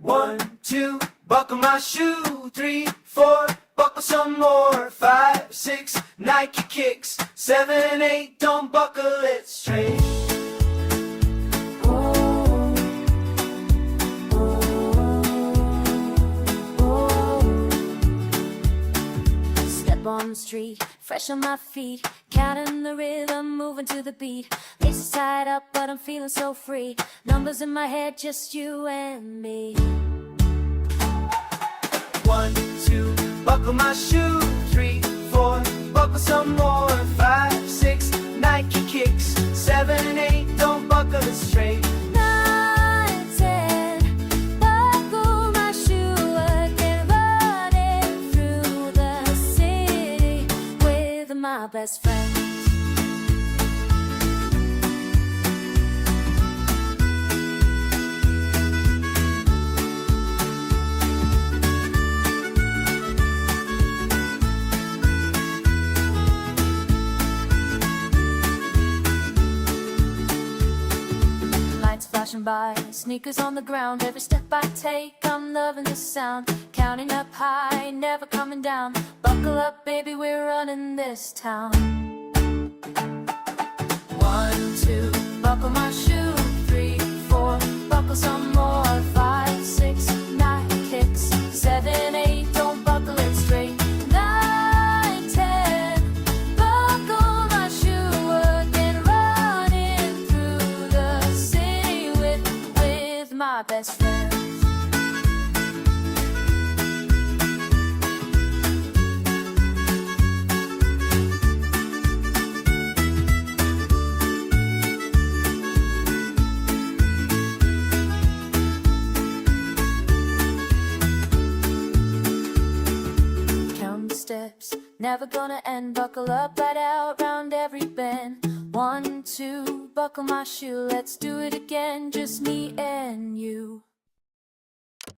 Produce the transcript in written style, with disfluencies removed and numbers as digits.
1, 2, buckle my shoe. 3, 4, buckle some more. 5, 6, Nike kicks. 7, 8, don't buckle it straight. Step on the street, fresh on my feet, counting the rhythm, moving to the beat. Laces tied up, but I'm feeling so free. Numbers in my head, just you and me. 1, 2, buckle my shoe. 3, 4, buckle some more. 5, 6, Nike kicks. 7, 8, don't buckle it straight. 9, 10, buckle my shoe again, running through the city with my best friends. Flashing by, sneakers on the ground. Every step I take, I'm loving the sound. Counting up high, never coming down. Buckle up, baby, we're running this town. 1, 2, buckle my shoe. 3, 4, buckle some more. 5, 6, Nike kicks. 7, 8, don't buckle it straight. 9, 10, buckle my shoe again, running through the city with my best friends. Count the steps, never gonna end. Buckle up, right out round every bend. 1, 2, buckle my shoe. Let's do it again, just me and you.